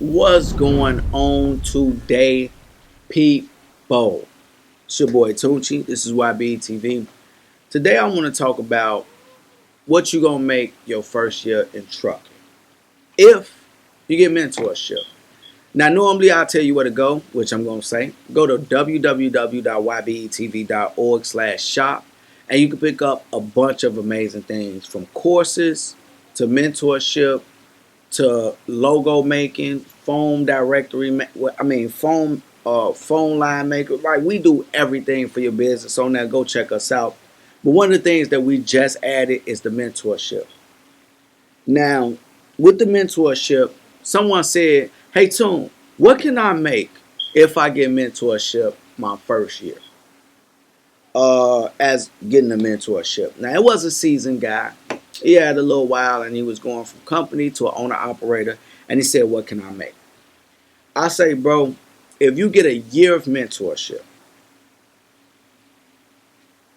What's going on today, people? It's your boy Tunchi. This is YBTV. Today I want to talk about what you're going to make your first year in trucking. If you get mentorship. Now, normally I'll tell you where to go, which I'm going to say. Go to www.ybetv.org/shop and you can pick up a bunch of amazing things from courses to mentorship to logo making, phone directory, phone line maker. Right, we do everything for your business. So now go check us out. But one of the things that we just added is the mentorship. Now, with the mentorship, someone said, "Hey, Tune, what can I make if I get mentorship my first year?" As getting a mentorship. Now, it was a seasoned guy. He had a little while and he was going from company to an owner operator. And he said, "What can I make?" I say, bro, if you get a year of mentorship,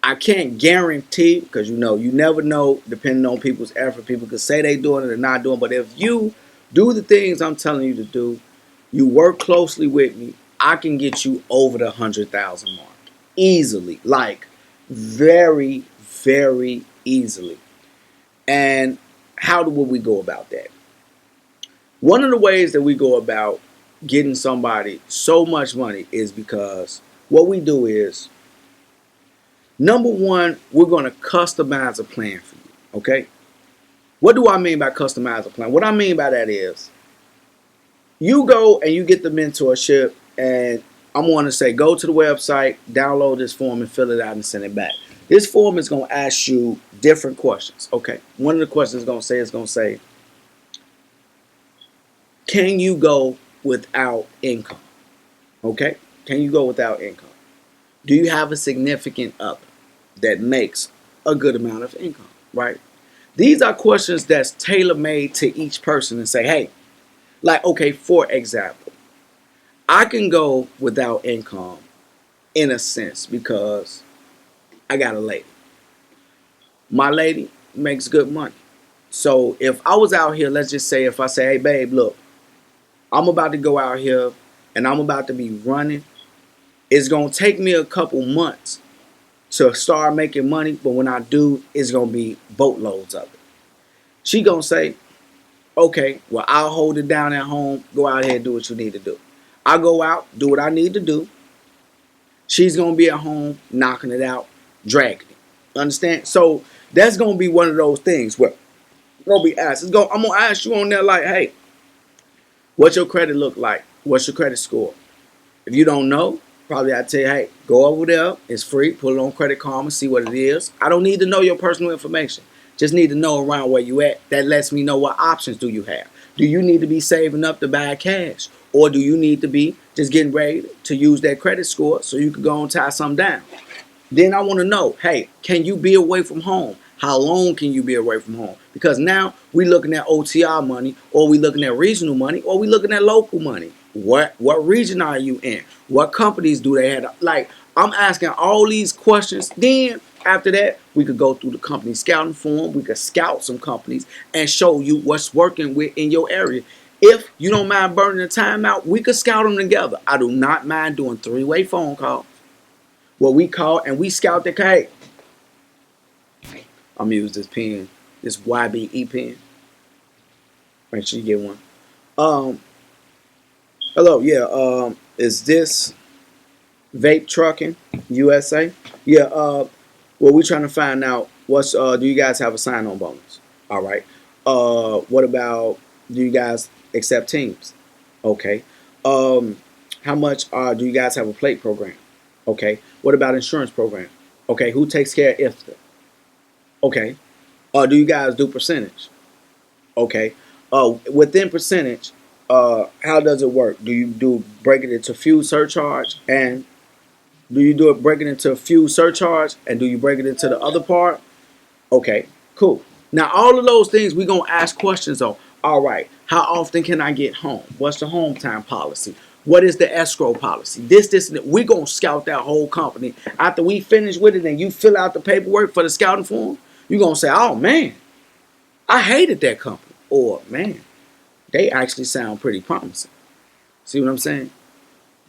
I can't guarantee, because you never know, depending on people's effort. People could say they doing it or not doing, but if you do the things I'm telling you to do, you work closely with me, I can get you over the 100,000 mark easily, like very, very easily. And how would we go about that? One of the ways that we go about getting somebody so much money is because what we do is, number one, we're going to customize a plan for you, okay? What do I mean by customize a plan? What I mean by that is, you go and you get the mentorship, and I'm going to say, go to the website, download this form, and fill it out and send it back. This form is going to ask you different questions, okay? One of the questions it's going to say, can you go without income? Okay? Can you go without income? Do you have a significant other that makes a good amount of income, right? These are questions that's tailor-made to each person and say, hey, like, okay, for example, I can go without income in a sense because I got a lady. My lady makes good money. So if I was out here, let's just say if I say, hey, babe, look, I'm about to go out here and I'm about to be running. It's going to take me a couple months to start making money, but when I do, it's going to be boatloads of it. She going to say, okay, well, I'll hold it down at home. Go out here and do what you need to do. I go out, do what I need to do. She's going to be at home, knocking it out, dragging it. Understand? So that's going to be one of those things where you're going to be asked. I'm going to ask you on there like, hey, what's your credit look like? What's your credit score? If you don't know, probably I'd tell you, hey, go over there. It's free. Put it on Credit Karma, see what it is. I don't need to know your personal information. Just need to know around where you at. That lets me know what options do you have. Do you need to be saving up to buy cash? Or do you need to be just getting ready to use that credit score so you can go and tie something down? Then I want to know, hey, can you be away from home? How long can you be away from home? Because now we looking at OTR money, or we looking at regional money, or we looking at local money. What region are you in? What companies do they have? Like, I'm asking all these questions. Then after that, we could go through the company scouting form. We could scout some companies and show you what's working with in your area. If you don't mind burning the time out, we could scout them together. I do not mind doing three-way phone calls. What we call and we scout the cake. I'm gonna use this pen, this YBE pen. Make sure you get one. Hello, yeah. Is this Vape Trucking USA? Yeah. Well, we're trying to find out what's. Do you guys have a sign-on bonus? All right. What about? Do you guys accept teams? Okay. How much? Do you guys have a plate program? Okay. What about insurance program? Okay. Who takes care of IFTA? Okay. Do you guys do percentage? Okay. Within percentage, how does it work? Do you break it into fuel surcharge, and do you break it into fuel surcharge, and do you break it into the other part? Okay, cool. Now all of those things we're gonna ask questions on. All right, how often can I get home? What's the home time policy? What is the escrow policy? This, and that. We're gonna scout that whole company. After we finish with it and you fill out the paperwork for the scouting form, you're gonna say, oh man, I hated that company. Or man, they actually sound pretty promising. See what I'm saying?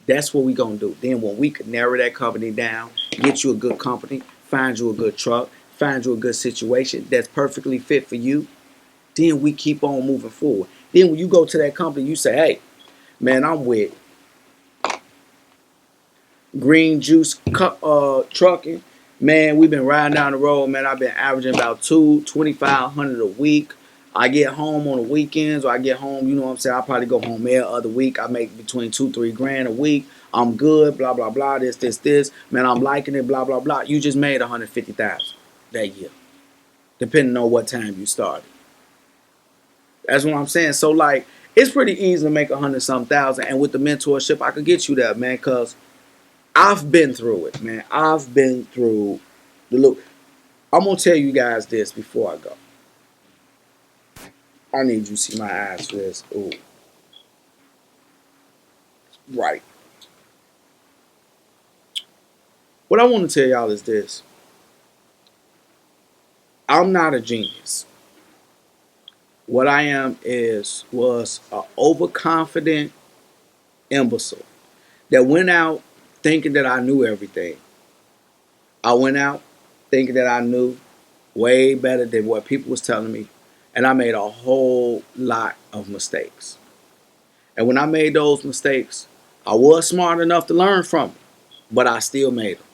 That's what we gonna do. Then when we can narrow that company down, get you a good company, find you a good truck, find you a good situation that's perfectly fit for you, then we keep on moving forward. Then when you go to that company, you say, hey, man, I'm with Green Juice Trucking. Man, we've been riding down the road, man. I've been averaging about 2,500 a week. I get home on the weekends, or I get home, you know what I'm saying? I probably go home every other week. I make between 2-3 grand a week. I'm good, blah, blah, blah, this. Man, I'm liking it, blah, blah, blah. You just made 150,000 that year, depending on what time you started. That's what I'm saying. So, like, it's pretty easy to make 100-something thousand. And with the mentorship, I could get you there, man, because I've been through it, man. I've been through the look. I'm going to tell you guys this before I go. I need you to see my eyes for this. Ooh. Right. What I want to tell y'all is this. I'm not a genius. What I am was an overconfident imbecile that went out thinking that I knew everything. I went out thinking that I knew way better than what people was telling me. And I made a whole lot of mistakes. And when I made those mistakes, I was smart enough to learn from them, but I still made them.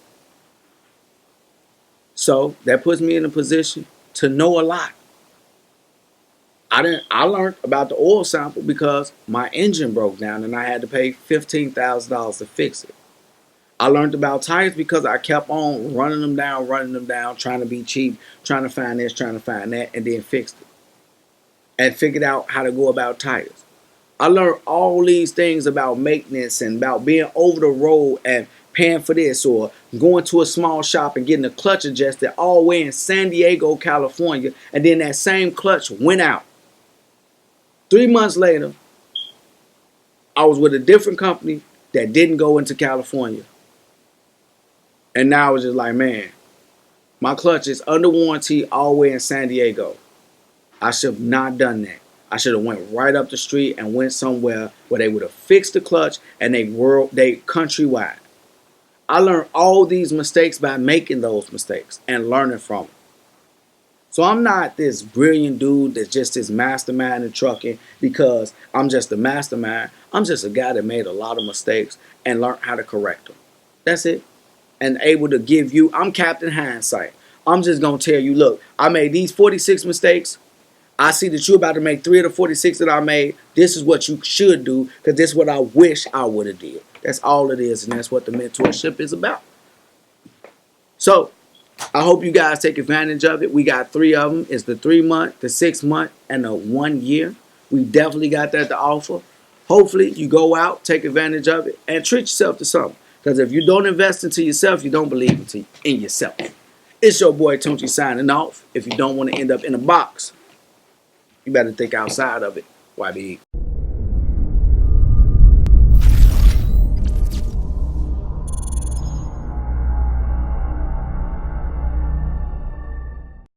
So that puts me in a position to know a lot. I learned about the oil sample because my engine broke down and I had to pay $15,000 to fix it. I learned about tires because I kept on running them down, trying to be cheap, trying to find this, trying to find that, and then fixed it. And figured out how to go about tires. I learned all these things about maintenance and about being over the road and paying for this, or going to a small shop and getting a clutch adjusted all the way in San Diego, California, and then that same clutch went out. 3 months later, I was with a different company that didn't go into California. And now I was just like, man, my clutch is under warranty all the way in San Diego. I should have not done that. I should have went right up the street and went somewhere where they would have fixed the clutch and they countrywide. I learned all these mistakes by making those mistakes and learning from them. So I'm not this brilliant dude that's just this mastermind in trucking because I'm just a mastermind. I'm just a guy that made a lot of mistakes and learned how to correct them. That's it. And able to give you, I'm Captain Hindsight. I'm just going to tell you, look, I made these 46 mistakes. I see that you're about to make 3 of the 46 that I made. This is what you should do because this is what I wish I would have did. That's all it is, and that's what the mentorship is about. So I hope you guys take advantage of it. We got 3 of them. It's the 3-month, the 6-month, and the 1 year. We definitely got that to offer. Hopefully you go out, take advantage of it, and treat yourself to something. Because if you don't invest into yourself, you don't believe in yourself. It's your boy Tunchi signing off. If you don't want to end up in a box, you better think outside of it. YB.